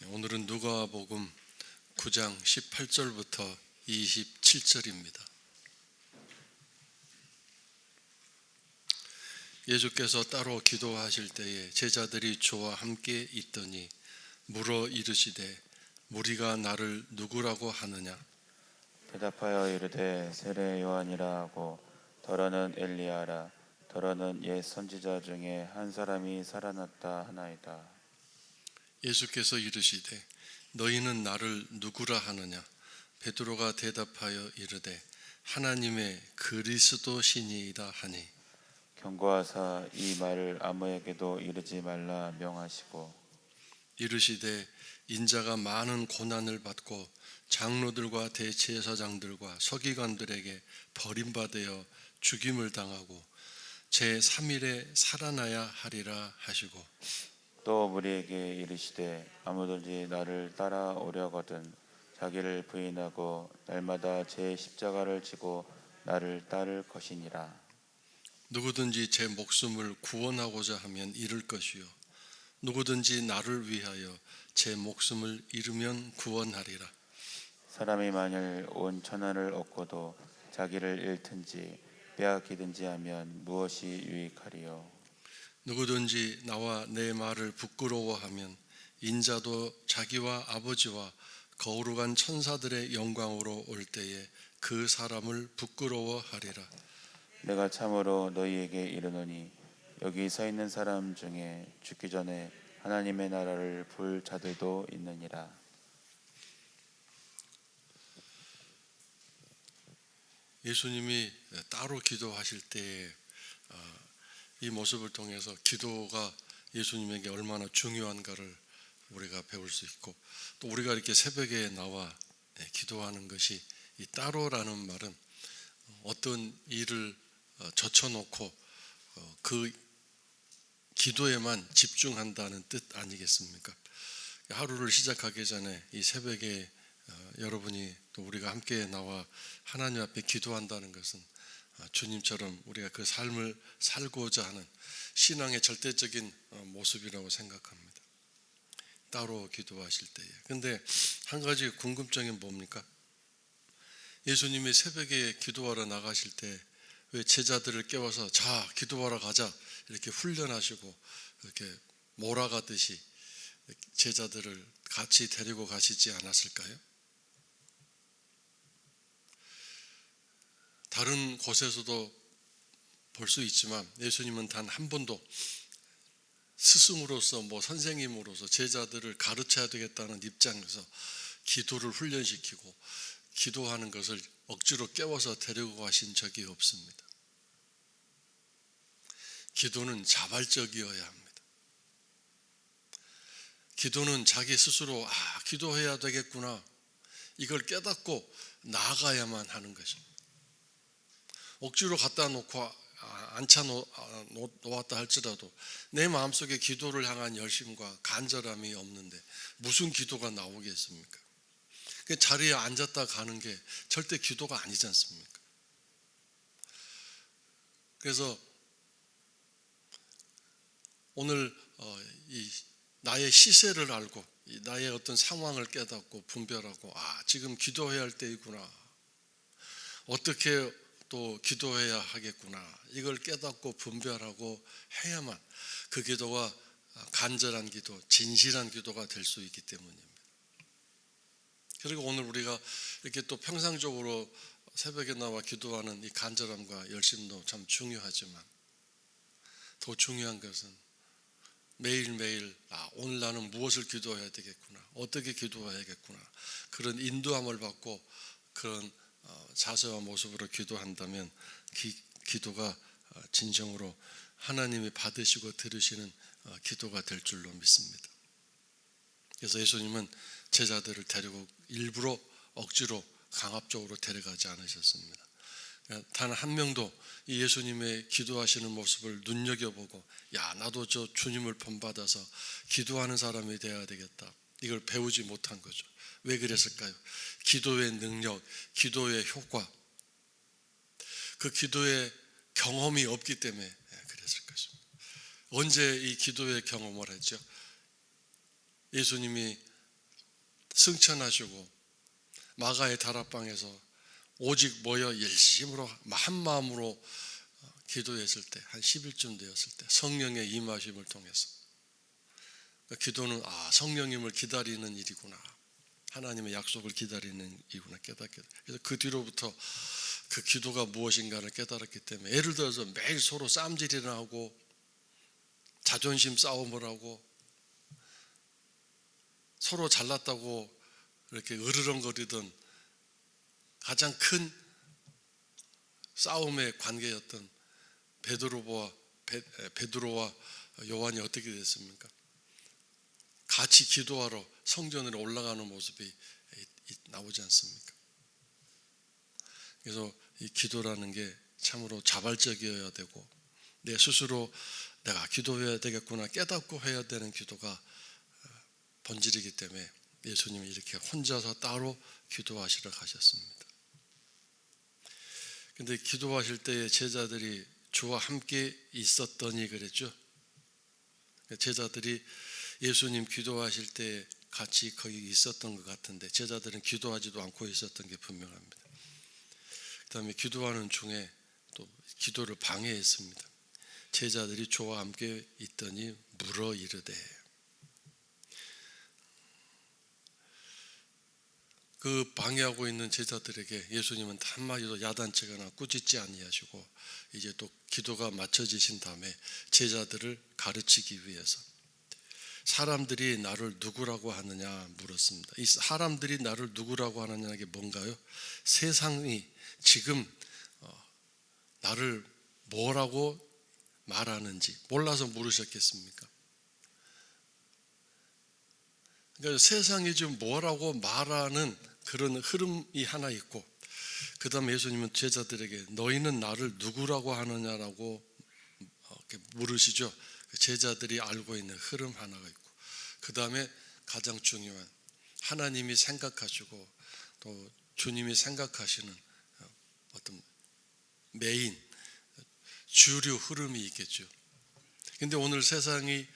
오늘은 누가복음 9장 18절부터 27절입니다. 예수께서 따로 기도하실 때에 제자들이 주와 함께 있더니 물어 이르시되 무리가 나를 누구라고 하느냐? 대답하여 이르되 세례 요한이라 하고 더러는 엘리야라 더러는 옛 선지자 중에 한 사람이 살아났다 하나이다. 예수께서 이르시되 너희는 나를 누구라 하느냐? 베드로가 대답하여 이르되 하나님의 그리스도시니이다 하니 경고하사 이 말을 아무에게도 이르지 말라 명하시고 이르시되 인자가 많은 고난을 받고 장로들과 대제사장들과 서기관들에게 버림받아 죽임을 당하고 제3일에 살아나야 하리라 하시고 또 무리에게 이르시되 아무든지 나를 따라오려거든 자기를 부인하고 날마다 제 십자가를 지고 나를 따를 것이니라. 누구든지 제 목숨을 구원하고자 하면 잃을 것이요 누구든지 나를 위하여 제 목숨을 잃으면 구원하리라. 사람이 만일 온 천하를 얻고도 자기를 잃든지 빼앗기든지 하면 무엇이 유익하리요? 누구든지 나와 내 말을 부끄러워하면 인자도 자기와 아버지와 거룩한 천사들의 영광으로 올 때에 그 사람을 부끄러워하리라. 내가 참으로 너희에게 이르노니 여기 서 있는 사람 중에 죽기 전에 하나님의 나라를 볼 자들도 있느니라. 예수님이 따로 기도하실 때에 이 모습을 통해서 기도가 예수님에게 얼마나 중요한가를 우리가 배울 수 있고, 또 우리가 이렇게 새벽에 나와 기도하는 것이, 이 따로라는 말은 어떤 일을 젖혀놓고 그 기도에만 집중한다는 뜻 아니겠습니까? 하루를 시작하기 전에 이 새벽에 여러분이 또 우리가 함께 나와 하나님 앞에 기도한다는 것은 주님처럼 우리가 그 삶을 살고자 하는 신앙의 절대적인 모습이라고 생각합니다. 따로 기도하실 때에. 근데 한 가지 궁금증이 뭡니까? 예수님이 새벽에 기도하러 나가실 때 왜 제자들을 깨워서 자 기도하러 가자 이렇게 훈련하시고 이렇게 몰아가듯이 제자들을 같이 데리고 가시지 않았을까요? 다른 곳에서도 볼 수 있지만 예수님은 단 한 번도 스승으로서 선생님으로서 제자들을 가르쳐야 되겠다는 입장에서 기도를 훈련시키고 기도하는 것을 억지로 깨워서 데리고 가신 적이 없습니다. 기도는 자발적이어야 합니다. 기도는 자기 스스로 기도해야 되겠구나 이걸 깨닫고 나아가야만 하는 것입니다. 억지로 갖다 놓고 앉혀 놓았다 할지라도 내 마음속에 기도를 향한 열심과 간절함이 없는데 무슨 기도가 나오겠습니까? 그 자리에 앉았다 가는 게 절대 기도가 아니지 않습니까? 그래서 오늘 나의 시세를 알고 나의 어떤 상황을 깨닫고 분별하고 지금 기도해야 할 때이구나, 어떻게 또 기도해야 하겠구나, 이걸 깨닫고 분별하고 해야만 그 기도가 간절한 기도, 진실한 기도가 될 수 있기 때문입니다. 그리고 오늘 우리가 이렇게 또 평상적으로 새벽에 나와 기도하는 이 간절함과 열심도 참 중요하지만 더 중요한 것은 매일매일 오늘 나는 무엇을 기도해야 되겠구나, 어떻게 기도해야겠구나, 그런 인도함을 받고 그런 자세와 모습으로 기도한다면 기도가 진정으로 하나님이 받으시고 들으시는 기도가 될 줄로 믿습니다. 그래서 예수님은 제자들을 데리고 일부러 억지로 강압적으로 데려가지 않으셨습니다. 단 한 명도 이 예수님의 기도하시는 모습을 눈여겨보고 나도 저 주님을 본받아서 기도하는 사람이 되어야 되겠다, 이걸 배우지 못한 거죠. 왜 그랬을까요? 기도의 능력, 기도의 효과, 그 기도의 경험이 없기 때문에 그랬을 것입니다. 언제 이 기도의 경험을 했죠? 예수님이 승천하시고 마가의 다락방에서 오직 모여 열심으로 한 마음으로 기도했을 때, 한 10일쯤 되었을 때 성령의 임하심을 통해서 기도는 성령님을 기다리는 일이구나, 하나님의 약속을 기다리는 일이구나 깨닫게 돼요. 그래서 그 뒤로부터 그 기도가 무엇인가를 깨달았기 때문에, 예를 들어서 매일 서로 쌈질이나 하고 자존심 싸움을 하고 서로 잘났다고 이렇게 으르렁거리던 가장 큰 싸움의 관계였던 베드로와 요한이 어떻게 됐습니까? 같이 기도하러 성전으로 올라가는 모습이 나오지 않습니까? 그래서 이 기도라는 게 참으로 자발적이어야 되고, 내 스스로 내가 기도해야 되겠구나 깨닫고 해야 되는 기도가 본질이기 때문에 예수님이 이렇게 혼자서 따로 기도하시러 가셨습니다. 근데 기도하실 때에 제자들이 주와 함께 있었더니 그랬죠. 제자들이 예수님 기도하실 때 같이 거기 있었던 것 같은데 제자들은 기도하지도 않고 있었던 게 분명합니다. 그 다음에 기도하는 중에 또 기도를 방해했습니다. 제자들이 주와 함께 있더니 물어 이르되, 그 방해하고 있는 제자들에게 예수님은 한마디도 야단치거나 꾸짖지 아니하시고 이제 또 기도가 맞춰지신 다음에 제자들을 가르치기 위해서 사람들이 나를 누구라고 하느냐 물었습니다. 이 사람들이 나를 누구라고 하느냐는 게 뭔가요? 세상이 지금 나를 뭐라고 말하는지 몰라서 물으셨겠습니까? 그러니까 세상이 지금 뭐라고 말하는 그런 흐름이 하나 있고, 그 다음에 예수님은 제자들에게 너희는 나를 누구라고 하느냐라고 물으시죠. 제자들이 알고 있는 흐름 하나가 있고, 그 다음에 가장 중요한 하나님이 생각하시고 또 주님이 생각하시는 어떤 메인 주류 흐름이 있겠죠. 근데 오늘 세상이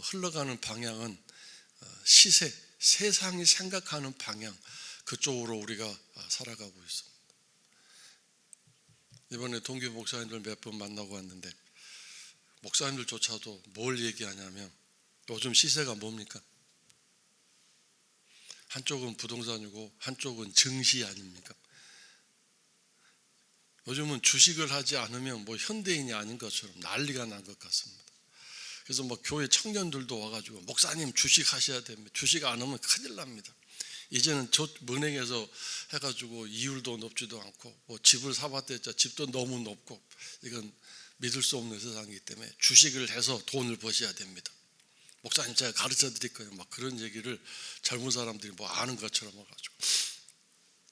흘러가는 방향은 시세, 세상이 생각하는 방향, 그쪽으로 우리가 살아가고 있습니다. 이번에 동교 목사님들 몇 번 만나고 왔는데 목사님들조차도 뭘 얘기하냐면 요즘 시세가 뭡니까? 한쪽은 부동산이고 한쪽은 증시 아닙니까? 요즘은 주식을 하지 않으면 뭐 현대인이 아닌 것처럼 난리가 난 것 같습니다. 그래서 뭐 교회 청년들도 와가지고 목사님 주식 하셔야 됩니다. 주식 안 하면 큰일 납니다. 이제는 저 은행에서 해가지고 이율도 높지도 않고 뭐 집을 사봤댔자 집도 너무 높고 이건 믿을 수 없는 세상이기 때문에 주식을 해서 돈을 버셔야 됩니다. 목사님 제가 가르쳐 드릴 거예요. 막 그런 얘기를 젊은 사람들이 뭐 아는 것처럼 해가지고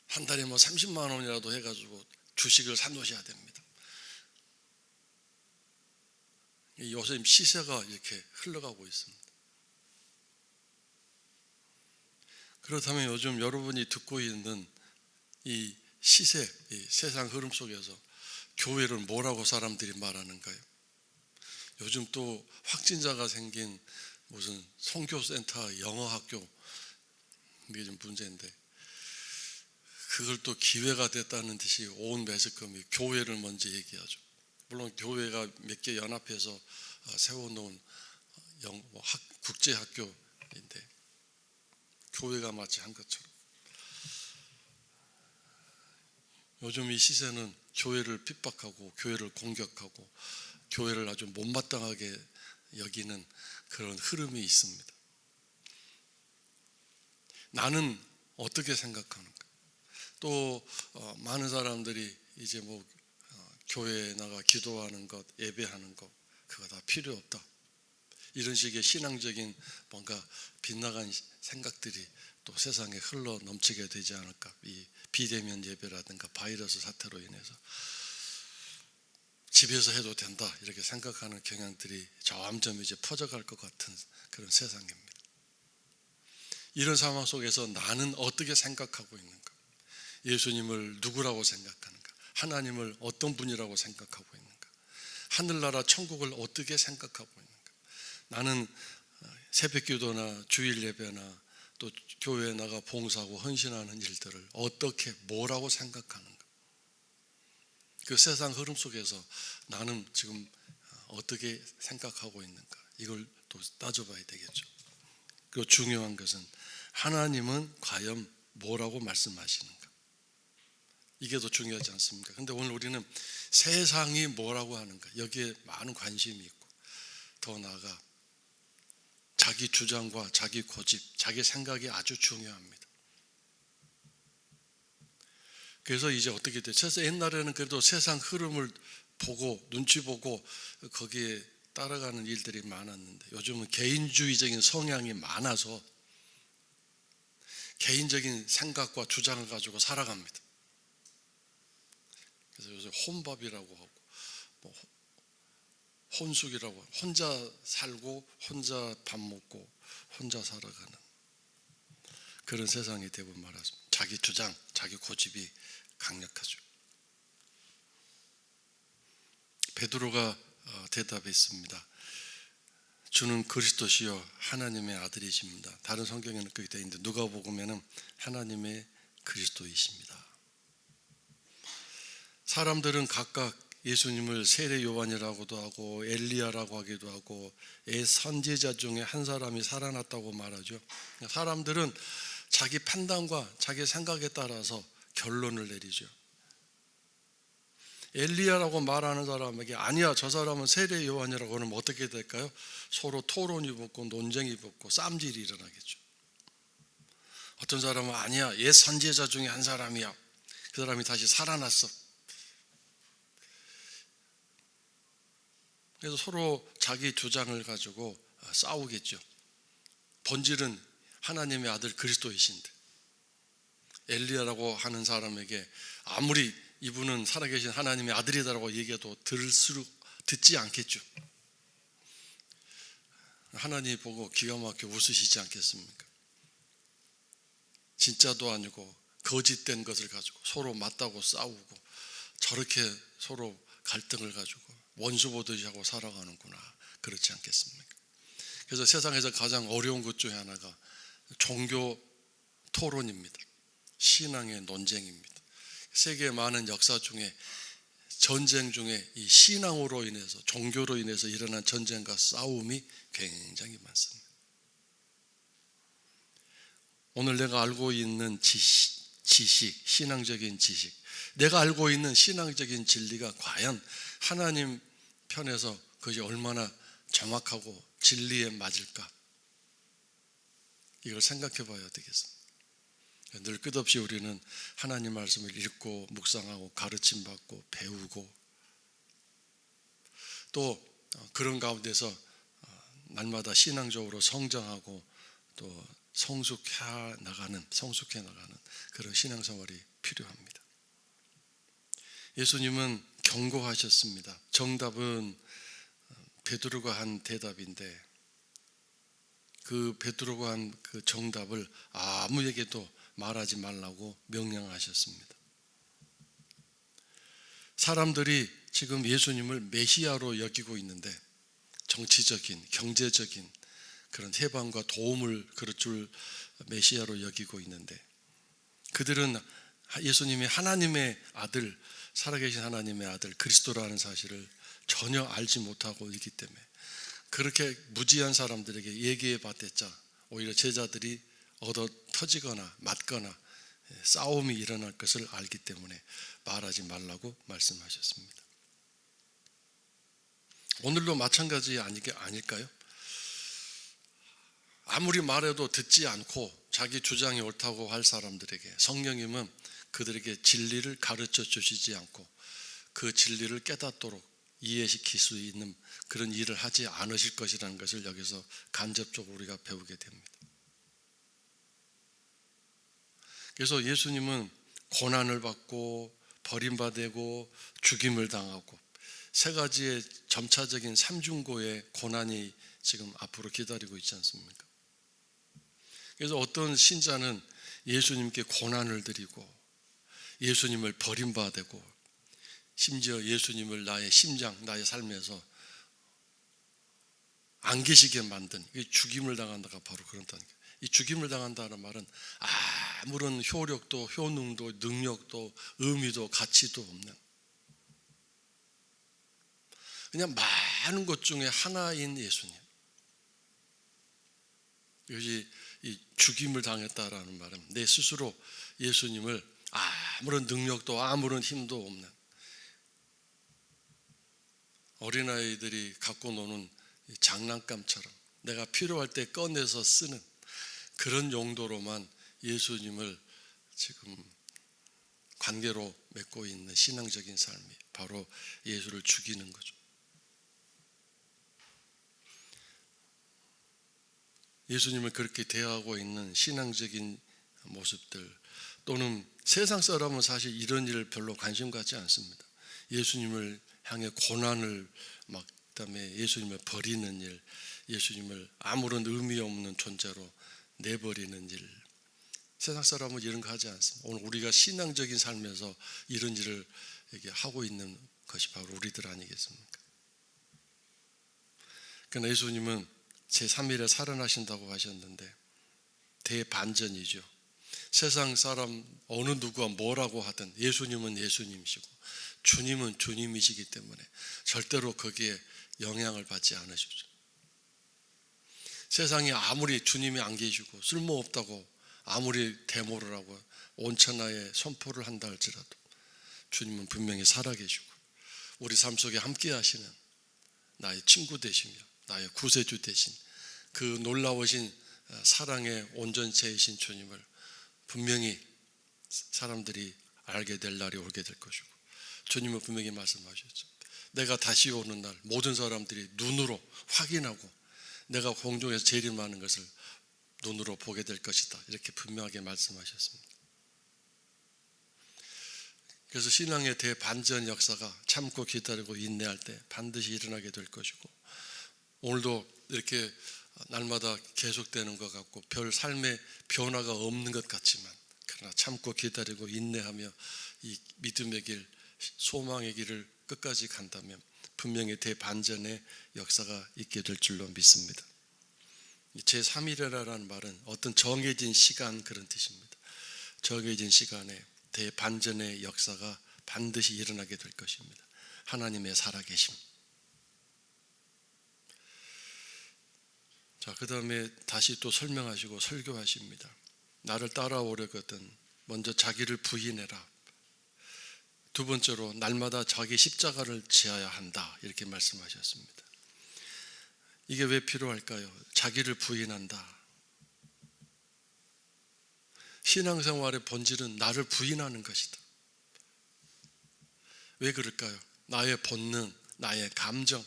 한 달에 뭐 30만 원이라도 해가지고 주식을 사놓으셔야 됩니다. 요새 시세가 이렇게 흘러가고 있습니다. 그렇다면 요즘 여러분이 듣고 있는 이 시세, 이 세상 흐름 속에서 교회를 뭐라고 사람들이 말하는가요? 요즘 또 확진자가 생긴 무슨 선교센터, 영어학교, 이게 좀 문제인데 그걸 또 기회가 됐다는 듯이 온 매스컴이 교회를 먼저 얘기하죠. 물론 교회가 몇 개 연합해서 세워놓은 국제학교인데 교회가 마치 한 것처럼 요즘 이 시세는 교회를 핍박하고 교회를 공격하고 교회를 아주 못마땅하게 여기는 그런 흐름이 있습니다. 나는 어떻게 생각하는가? 또 많은 사람들이 이제 뭐 교회에 나가 기도하는 것, 예배하는 것 그거 다 필요 없다. 이런 식의 신앙적인 뭔가 빗나간 생각들이 또 세상에 흘러 넘치게 되지 않을까. 이 비대면 예배라든가 바이러스 사태로 인해서 집에서 해도 된다 이렇게 생각하는 경향들이 점점 이제 퍼져갈 것 같은 그런 세상입니다. 이런 상황 속에서 나는 어떻게 생각하고 있는가? 예수님을 누구라고 생각하는가? 하나님을 어떤 분이라고 생각하고 있는가? 하늘나라 천국을 어떻게 생각하고 있는가? 나는 새벽기도나 주일 예배나 또 교회에 나가 봉사하고 헌신하는 일들을 어떻게 뭐라고 생각하는가? 그 세상 흐름 속에서 나는 지금 어떻게 생각하고 있는가? 이걸 또 따져봐야 되겠죠. 그리고 중요한 것은 하나님은 과연 뭐라고 말씀하시는가? 이게 더 중요하지 않습니까? 근데 오늘 우리는 세상이 뭐라고 하는가? 여기에 많은 관심이 있고, 더 나아가 자기 주장과 자기 고집, 자기 생각이 아주 중요합니다. 그래서 이제 어떻게 돼요? 옛날에는 그래도 세상 흐름을 보고 눈치 보고 거기에 따라가는 일들이 많았는데, 요즘은 개인주의적인 성향이 많아서 개인적인 생각과 주장을 가지고 살아갑니다. 그래서 요새 혼밥이라고 하고 혼숙이라고, 혼자 살고 혼자 밥 먹고 혼자 살아가는 그런 세상이 되고 말았습니다. 자기 주장, 자기 고집이 강력하죠. 베드로가 대답했습니다. 주는 그리스도시요 하나님의 아들이십니다. 다른 성경에는 그렇게 되어 있는데 누가복음에는 하나님의 그리스도이십니다. 사람들은 각각 예수님을 세례 요한이라고도 하고 엘리야라고 하기도 하고 선지자 중에 한 사람이 살아났다고 말하죠. 사람들은 자기 판단과 자기 생각에 따라서 결론을 내리죠. 엘리야라고 말하는 사람에게 아니야, 저 사람은 세례 요한이라고 하면 어떻게 될까요? 서로 토론이 붙고 논쟁이 붙고 쌈질이 일어나겠죠. 어떤 사람은 아니야, 옛 선지자 중에 한 사람이야, 그 사람이 다시 살아났어. 그래서 서로 자기 주장을 가지고 싸우겠죠. 본질은 하나님의 아들 그리스도이신데 엘리야라고 하는 사람에게 아무리 이분은 살아계신 하나님의 아들이다라고 얘기해도 듣지 않겠죠. 하나님 보고 기가 막혀 웃으시지 않겠습니까? 진짜도 아니고 거짓된 것을 가지고 서로 맞다고 싸우고 저렇게 서로 갈등을 가지고 원수 보듯이 하고 살아가는구나, 그렇지 않겠습니까? 그래서 세상에서 가장 어려운 것 중에 하나가 종교 토론입니다. 신앙의 논쟁입니다. 세계 많은 역사 중에 전쟁 중에 이 신앙으로 인해서, 종교로 인해서 일어난 전쟁과 싸움이 굉장히 많습니다. 오늘 내가 알고 있는 지식, 신앙적인 지식, 내가 알고 있는 신앙적인 진리가 과연 하나님 편에서 그것이 얼마나 정확하고 진리에 맞을까? 이걸 생각해 봐야 되겠습니다. 늘 끝없이 우리는 하나님 말씀을 읽고 묵상하고 가르침받고 배우고 또 그런 가운데서 날마다 신앙적으로 성장하고 또 성숙해 나가는 그런 신앙생활이 필요합니다. 예수님은 경고하셨습니다. 정답은 베드로가 한 대답인데 그 베드로가 한 그 정답을 아무에게도 말하지 말라고 명령하셨습니다. 사람들이 지금 예수님을 메시아로 여기고 있는데 정치적인, 경제적인 그런 해방과 도움을 그럴 메시아로 여기고 있는데 그들은 예수님이 하나님의 아들, 살아계신 하나님의 아들 그리스도라는 사실을 전혀 알지 못하고 있기 때문에 그렇게 무지한 사람들에게 얘기해 봤댔자 오히려 제자들이 얻어 터지거나 맞거나 싸움이 일어날 것을 알기 때문에 말하지 말라고 말씀하셨습니다. 오늘도 마찬가지 아닐까요? 아무리 말해도 듣지 않고 자기 주장이 옳다고 할 사람들에게 성령님은 그들에게 진리를 가르쳐 주시지 않고 그 진리를 깨닫도록 이해시킬 수 있는 그런 일을 하지 않으실 것이라는 것을 여기서 간접적으로 우리가 배우게 됩니다. 그래서 예수님은 고난을 받고 버림받고 죽임을 당하고 세 가지의 점차적인 삼중고의 고난이 지금 앞으로 기다리고 있지 않습니까? 그래서 어떤 신자는 예수님께 고난을 드리고 예수님을 버림받고 심지어 예수님을 나의 심장, 나의 삶에서 안 계시게 만든 죽임을 당한다가 바로 그런다는 거예요. 이 죽임을 당한다는 말은 아무런 효력도 효능도 능력도 의미도 가치도 없는, 그냥 많은 것 중에 하나인 예수님. 이것이 이 죽임을 당했다라는 말은 내 스스로 예수님을 아무런 능력도 아무런 힘도 없는, 어린아이들이 갖고 노는 장난감처럼 내가 필요할 때 꺼내서 쓰는 그런 용도로만 예수님을 지금 관계로 맺고 있는 신앙적인 삶이 바로 예수를 죽이는 거죠. 예수님을 그렇게 대하고 있는 신앙적인 모습들, 또는 세상 사람은 사실 이런 일을 별로 관심 갖지 않습니다. 예수님을 향해 고난을 그다음에 예수님을 버리는 일, 예수님을 아무런 의미 없는 존재로 내버리는 일, 세상 사람은 이런 거 하지 않습니다. 오늘 우리가 신앙적인 삶에서 이런 일을 하고 있는 것이 바로 우리들 아니겠습니까? 그러나 예수님은 제3일에 살아나신다고 하셨는데 대반전이죠. 세상 사람 어느 누가 뭐라고 하든 예수님은 예수님이시고 주님은 주님이시기 때문에 절대로 거기에 영향을 받지 않으시죠. 세상이 아무리 주님이 안 계시고 쓸모없다고 아무리 데모를 하고 온천하에 선포를 한다 할지라도 주님은 분명히 살아계시고 우리 삶 속에 함께 하시는 나의 친구 되시며 나의 구세주 되신 그 놀라우신 사랑의 온전체이신 주님을 분명히 사람들이 알게 될 날이 오게 될 것이고, 주님은 분명히 말씀하셨죠. 내가 다시 오는 날 모든 사람들이 눈으로 확인하고 내가 공중에서 재림하는 것을 눈으로 보게 될 것이다, 이렇게 분명하게 말씀하셨습니다. 그래서 신앙의 대반전 역사가 참고 기다리고 인내할 때 반드시 일어나게 될 것이고, 오늘도 이렇게 날마다 계속되는 것 같고 별 삶의 변화가 없는 것 같지만, 그러나 참고 기다리고 인내하며 이 믿음의 길, 소망의 길을 끝까지 간다면 분명히 대반전의 역사가 있게 될 줄로 믿습니다. 제3일이라는 말은 어떤 정해진 시간, 그런 뜻입니다. 정해진 시간에 대반전의 역사가 반드시 일어나게 될 것입니다. 하나님의 살아계심. 자, 그 다음에 다시 또 설명하시고 설교하십니다. 나를 따라오려거든 먼저 자기를 부인해라. 두 번째로 날마다 자기 십자가를 지어야 한다, 이렇게 말씀하셨습니다. 이게 왜 필요할까요? 자기를 부인한다. 신앙생활의 본질은 나를 부인하는 것이다. 왜 그럴까요? 나의 본능, 나의 감정,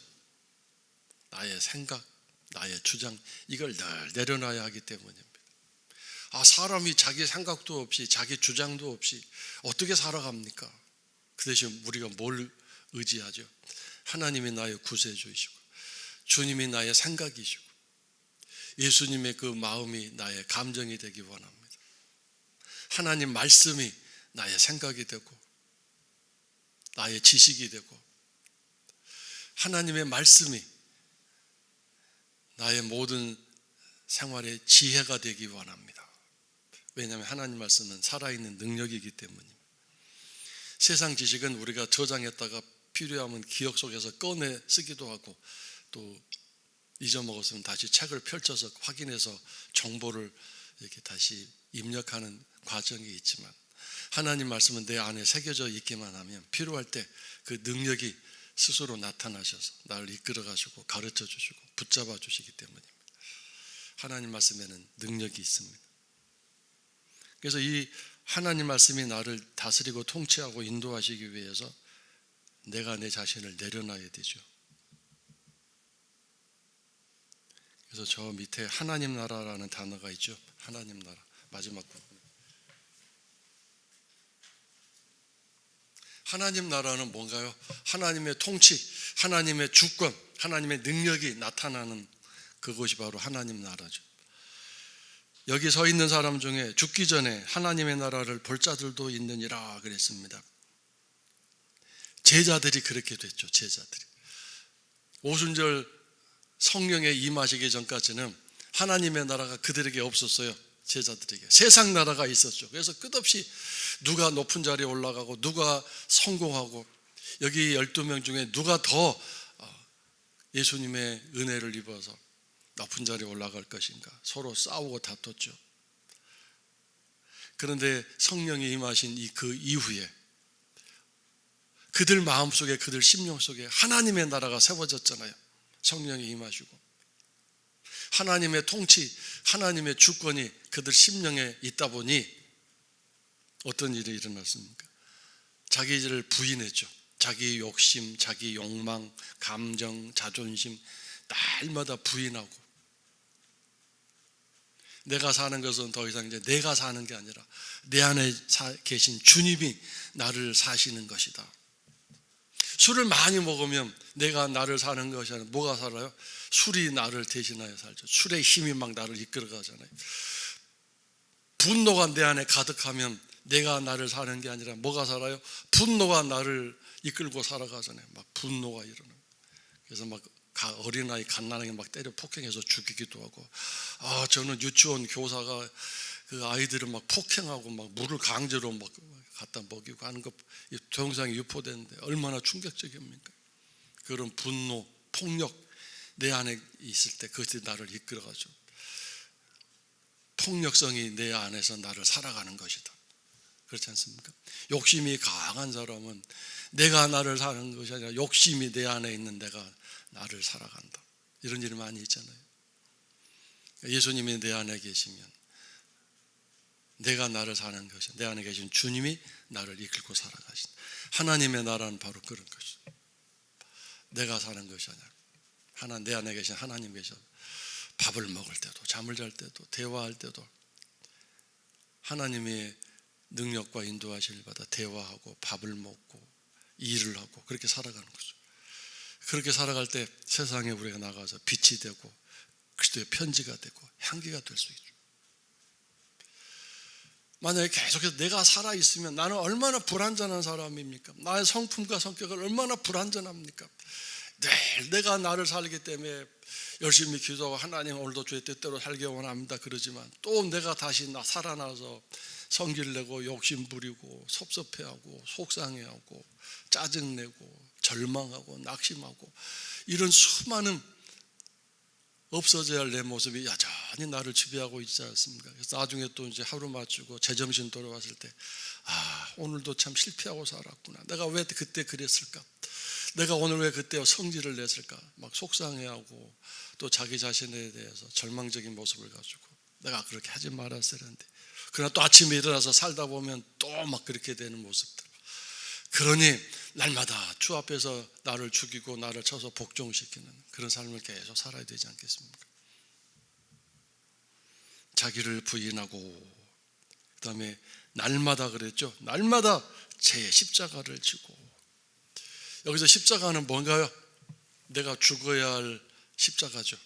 나의 생각, 나의 주장, 이걸 늘 내려놔야 하기 때문입니다. 사람이 자기 생각도 없이 자기 주장도 없이 어떻게 살아갑니까? 그 대신 우리가 뭘 의지하죠? 하나님이 나의 구세주이시고 주님이 나의 생각이시고 예수님의 그 마음이 나의 감정이 되기 원합니다. 하나님 말씀이 나의 생각이 되고 나의 지식이 되고 하나님의 말씀이 나의 모든 생활의 지혜가 되기 원합니다. 왜냐하면 하나님 말씀은 살아있는 능력이기 때문입니다. 세상 지식은 우리가 저장했다가 필요하면 기억 속에서 꺼내 쓰기도 하고 또 잊어먹었으면 다시 책을 펼쳐서 확인해서 정보를 이렇게 다시 입력하는 과정이 있지만, 하나님 말씀은 내 안에 새겨져 있기만 하면 필요할 때 그 능력이 스스로 나타나셔서 나를 이끌어 가시고 가르쳐 주시고 붙잡아 주시기 때문입니다. 하나님 말씀에는 능력이 있습니다. 그래서 이 하나님 말씀이 나를 다스리고 통치하고 인도하시기 위해서 내가 내 자신을 내려놔야 되죠. 그래서 저 밑에 하나님 나라라는 단어가 있죠. 하나님 나라 마지막 부분. 하나님 나라는 뭔가요? 하나님의 통치, 하나님의 주권, 하나님의 능력이 나타나는 그것이 바로 하나님 나라죠. 여기 서 있는 사람 중에 죽기 전에 하나님의 나라를 볼 자들도 있느니라 그랬습니다. 제자들이 그렇게 됐죠. 제자들이 오순절 성령에 임하시기 전까지는 하나님의 나라가 그들에게 없었어요. 제자들에게. 세상 나라가 있었죠. 그래서 끝없이 누가 높은 자리에 올라가고 누가 성공하고 여기 12명 중에 누가 더 예수님의 은혜를 입어서 높은 자리에 올라갈 것인가 서로 싸우고 다퉜죠. 그런데 성령이 임하신 그 이후에 그들 마음속에 그들 심령 속에 하나님의 나라가 세워졌잖아요. 성령이 임하시고 하나님의 통치, 하나님의 주권이 그들 심령에 있다 보니 어떤 일이 일어났습니까? 자기를 부인했죠. 자기 욕심, 자기 욕망, 감정, 자존심 날마다 부인하고 내가 사는 것은 더 이상 이제 내가 사는 게 아니라 내 안에 계신 주님이 나를 사시는 것이다. 술을 많이 먹으면 내가 나를 사는 것이 아니라 뭐가 살아요? 술이 나를 대신하여 살죠. 술의 힘이 막 나를 이끌어 가잖아요. 분노가 내 안에 가득하면 내가 나를 사는 게 아니라 뭐가 살아요? 분노가 나를 이끌고 살아가잖아요. 막 분노가 일어나요. 그래서 막 어린아이 갓난아기 막 때려 폭행해서 죽이기도 하고, 저는 유치원 교사가 그 아이들을 막 폭행하고 막 물을 강제로 막 갖다 먹이고 하는 거 동영상이 유포되는데 얼마나 충격적입니까? 그런 분노, 폭력 내 안에 있을 때 그것이 나를 이끌어가죠. 폭력성이 내 안에서 나를 살아가는 것이다. 그렇지 않습니까? 욕심이 강한 사람은 내가 나를 사는 것이 아니라 욕심이 내 안에 있는 내가 나를 살아간다. 이런 일이 많이 있잖아요. 예수님이 내 안에 계시면 내가 나를 사는 것이 내 안에 계신 주님이 나를 이끌고 살아가신다. 하나님의 나라는 바로 그런 것이죠. 내가 사는 것이 아니라 내 안에 계신 하나님 계셔. 밥을 먹을 때도 잠을 잘 때도 대화할 때도 하나님의 능력과 인도하심을 받아 대화하고 밥을 먹고 일을 하고 그렇게 살아가는 거죠. 그렇게 살아갈 때 세상에 우리가 나가서 빛이 되고 그리스도의 편지가 되고 향기가 될 수 있죠. 만약에 계속해서 내가 살아있으면 나는 얼마나 불완전한 사람입니까? 나의 성품과 성격을 얼마나 불완전합니까? 늘 내가 나를 살기 때문에 열심히 기도하고 하나님 오늘도 주의 뜻대로 살기 원합니다 그러지만 또 내가 다시 살아나서 성질 내고 욕심 부리고 섭섭해하고 속상해하고 짜증내고 절망하고 낙심하고 이런 수많은 없어져야 할 내 모습이 여전히 나를 지배하고 있지 않습니까? 그래서 나중에 또 이제 하루 마치고 제정신 돌아왔을 때 오늘도 참 실패하고 살았구나. 내가 왜 그때 그랬을까? 내가 오늘 왜 그때 성질을 냈을까? 막 속상해하고 또 자기 자신에 대해서 절망적인 모습을 가지고 내가 그렇게 하지 말았어야 하는데 그러나 또 아침에 일어나서 살다 보면 또 막 그렇게 되는 모습들. 그러니 날마다 주 앞에서 나를 죽이고 나를 쳐서 복종시키는 그런 삶을 계속 살아야 되지 않겠습니까? 자기를 부인하고 그다음에 날마다 그랬죠. 날마다 제 십자가를 지고. 여기서 십자가는 뭔가요? 내가 죽어야 할 십자가죠.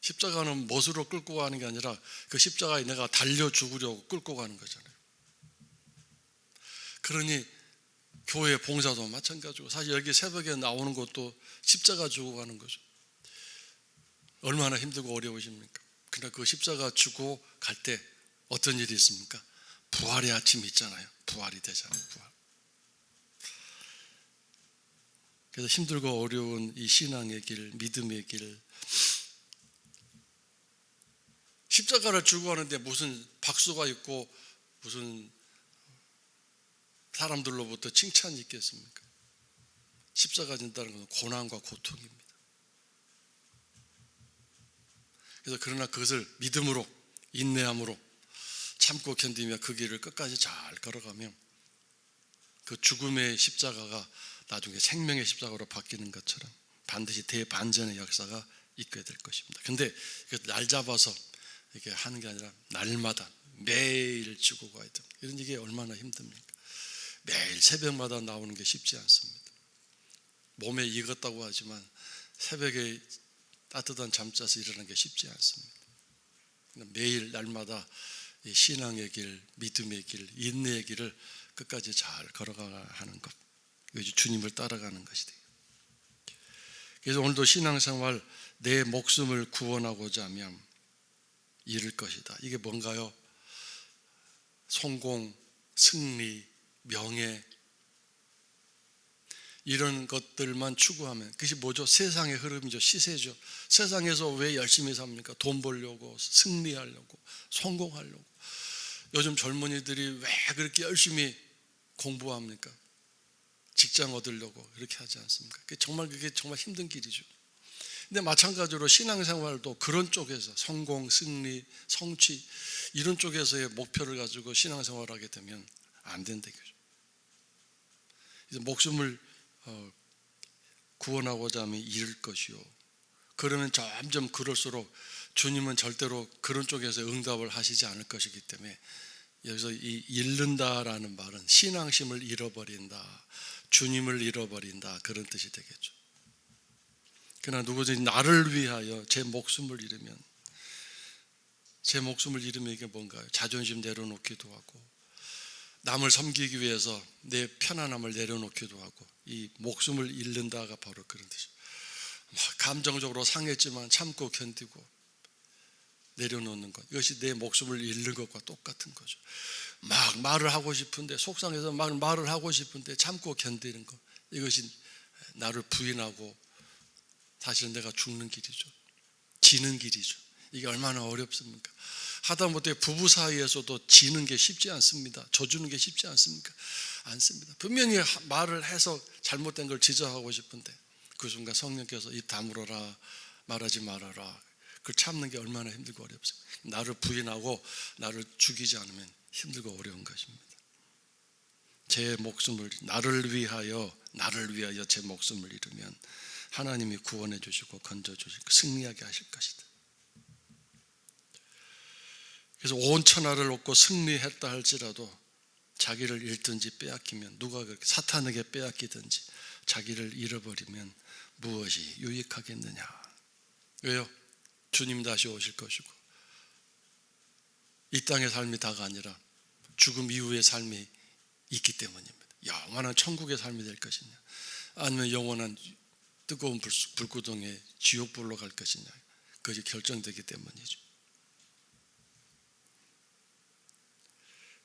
십자가는 못으로 끌고 가는 게 아니라 그 십자가에 내가 달려 죽으려고 끌고 가는 거잖아요. 그러니 교회 봉사도 마찬가지고 사실 여기 새벽에 나오는 것도 십자가 주고 가는 거죠. 얼마나 힘들고 어려우십니까? 그러나 그 십자가 주고 갈 때 어떤 일이 있습니까? 부활의 아침이 있잖아요. 부활이 되잖아요. 부활. 그래서 힘들고 어려운 이 신앙의 길, 믿음의 길 십자가를 주고 하는데 무슨 박수가 있고 무슨 사람들로부터 칭찬이 있겠습니까? 십자가 진다는 것은 고난과 고통입니다. 그래서 그러나 그것을 믿음으로 인내함으로 참고 견디며 그 길을 끝까지 잘 걸어가면 그 죽음의 십자가가 나중에 생명의 십자가로 바뀌는 것처럼 반드시 대반전의 역사가 있게 될 것입니다. 근데 날 잡아서 이렇게 하는 게 아니라 날마다 매일 지고 가야 돼. 이런 이게 얼마나 힘듭니까? 매일 새벽마다 나오는 게 쉽지 않습니다. 몸에 익었다고 하지만 새벽에 따뜻한 잠자서 일어나는 게 쉽지 않습니다. 매일 날마다 이 신앙의 길, 믿음의 길, 인내의 길을 끝까지 잘 걸어가야 하는 것. 이것이 주님을 따라가는 것이 돼요. 그래서 오늘도 신앙생활 내 목숨을 구원하고자 하면 이룰 것이다. 이게 뭔가요? 성공, 승리, 명예, 이런 것들만 추구하면, 그것이 뭐죠? 세상의 흐름이죠. 시세죠. 세상에서 왜 열심히 삽니까? 돈 벌려고, 승리하려고, 성공하려고. 요즘 젊은이들이 왜 그렇게 열심히 공부합니까? 직장 얻으려고 그렇게 하지 않습니까? 그게 정말 힘든 길이죠. 근데 마찬가지로 신앙생활도 그런 쪽에서 성공, 승리, 성취 이런 쪽에서의 목표를 가지고 신앙생활을 하게 되면 안 된다 이거죠. 그래서 목숨을 구원하고자 하면 잃을 것이요. 그러면 점점 그럴수록 주님은 절대로 그런 쪽에서 응답을 하시지 않을 것이기 때문에, 여기서 이 잃는다라는 말은 신앙심을 잃어버린다, 주님을 잃어버린다, 그런 뜻이 되겠죠. 그러나 누구든지 나를 위하여 제 목숨을 잃으면 이게 뭔가요? 자존심 내려놓기도 하고, 남을 섬기기 위해서 내 편안함을 내려놓기도 하고, 이 목숨을 잃는다가 바로 그런 뜻이에요. 감정적으로 상했지만 참고 견디고 내려놓는 것, 이것이 내 목숨을 잃는 것과 똑같은 거죠. 막 말을 하고 싶은데, 속상해서 막 말을 하고 싶은데 참고 견디는 것, 이것이 나를 부인하고 사실은 내가 죽는 길이죠. 지는 길이죠. 이게 얼마나 어렵습니까? 하다못해 부부 사이에서도 지는 게 쉽지 않습니다. 져주는 게 쉽지 않습니까? 않습니다. 분명히 말을 해서 잘못된 걸 지적하고 싶은데 그 순간 성령께서 입 다물어라, 말하지 말아라, 그걸 참는 게 얼마나 힘들고 어렵습니까? 나를 부인하고 나를 죽이지 않으면 힘들고 어려운 것입니다. 제 목숨을, 나를 위하여 제 목숨을 잃으면 하나님이 구원해 주시고 건져 주시고 승리하게 하실 것이다. 그래서 온 천하를 얻고 승리했다 할지라도 자기를 잃든지 빼앗기면, 누가 그렇게 사탄에게 빼앗기든지 자기를 잃어버리면 무엇이 유익하겠느냐? 왜요? 주님 다시 오실 것이고, 이 땅의 삶이 다가 아니라 죽음 이후의 삶이 있기 때문입니다. 영원한 천국의 삶이 될 것이냐, 아니면 영원한 뜨거운 불구덩이에 지옥불로 갈 것이냐, 그것이 결정되기 때문이죠.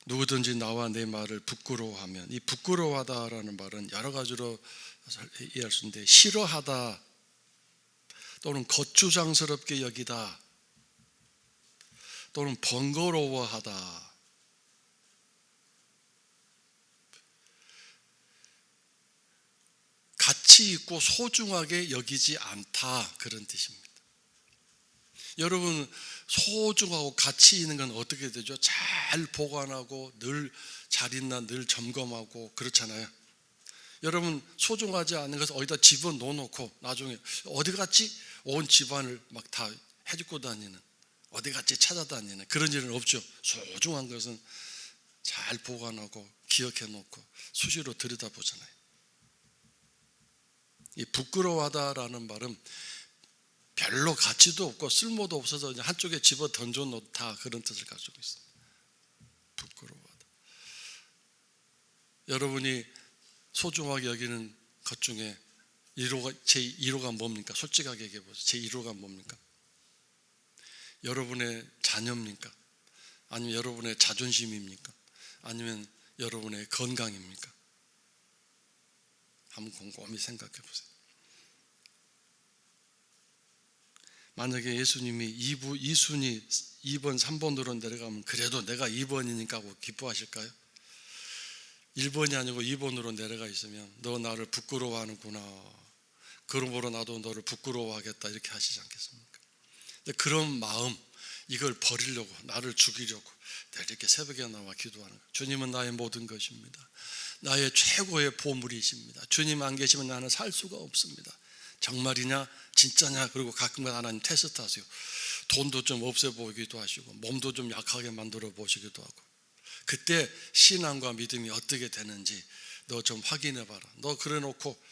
누구든지 나와 내 말을 부끄러워하면, 이 부끄러워하다라는 말은 여러 가지로 이해할 수 있는데, 싫어하다 또는 거추장스럽게 여기다 또는 번거로워하다, 가치 있고 소중하게 여기지 않다, 그런 뜻입니다. 여러분, 소중하고 가치 있는 건 어떻게 되죠? 잘 보관하고 늘 잘 있나 늘 점검하고 그렇잖아요. 여러분, 소중하지 않은 것을 어디다 집어넣어놓고 나중에 어디 갔지? 온 집안을 막 다 해집고 다니는, 어디 갔지 찾아다니는 그런 일은 없죠. 소중한 것은 잘 보관하고 기억해놓고 수시로 들여다보잖아요. 이 부끄러워하다라는 말은 별로 가치도 없고 쓸모도 없어서 그냥 한쪽에 집어 던져 놓다, 그런 뜻을 가지고 있습니다. 부끄러워하다. 여러분이 소중하게 여기는 것 중에 제 1호가 뭡니까? 솔직하게 얘기해 보세요. 제 1호가 뭡니까? 여러분의 자녀입니까? 아니면 여러분의 자존심입니까? 아니면 여러분의 건강입니까? 한번 곰곰이 생각해 보세요. 만약에 예수님이 2순위 2번 3번으로 내려가면 그래도 내가 2번이니까 하고 기뻐하실까요? 1번이 아니고 2번으로 내려가 있으면 너 나를 부끄러워하는구나, 그러므로 나도 너를 부끄러워하겠다, 이렇게 하시지 않겠습니까? 근데 그런 마음, 이걸 버리려고, 나를 죽이려고 내가 이렇게 새벽에 나와 기도하는 거예요. 주님은 나의 모든 것입니다. 나의 최고의 보물이십니다. 주님 안 계시면 나는 살 수가 없습니다. 정말이냐 진짜냐, 그리고 가끔가다 하나님 테스트하세요. 돈도 좀 없어 보이기도 하시고 몸도 좀 약하게 만들어 보시기도 하고, 그때 신앙과 믿음이 어떻게 되는지 너 좀 확인해 봐라. 너 그래 놓고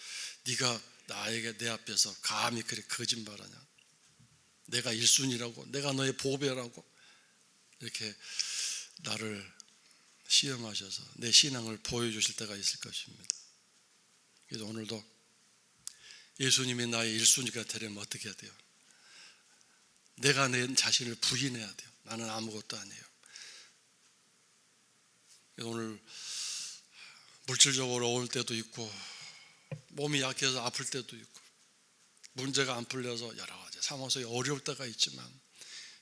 네가 나에게 내 앞에서 감히 그렇게 거짓말하냐, 내가 1순위라고, 내가 너의 보배라고 이렇게 나를 시험하셔서 내 신앙을 보여주실 때가 있을 것입니다. 그래서 오늘도 예수님이 나의 1순위가 되려면 어떻게 해야 돼요? 내가 내 자신을 부인해야 돼요. 나는 아무것도 아니에요. 오늘 물질적으로 어려울 때도 있고 몸이 약해서 아플 때도 있고 문제가 안 풀려서 여러 가지 상황 속에 어려울 때가 있지만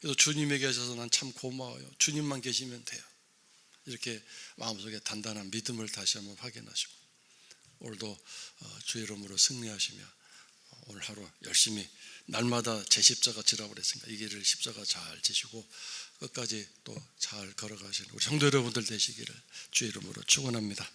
그래도 주님이 계셔서 난 참 고마워요. 주님만 계시면 돼요. 이렇게 마음속에 단단한 믿음을 다시 한번 확인하시고 오늘도 주의 이름으로 승리하시며 오늘 하루 열심히 날마다 제 십자가 지라고 그랬으니까 이 길을 십자가 잘 지시고 끝까지 또 잘 걸어가시는 우리 성도 여러분들 되시기를 주의 이름으로 축원합니다.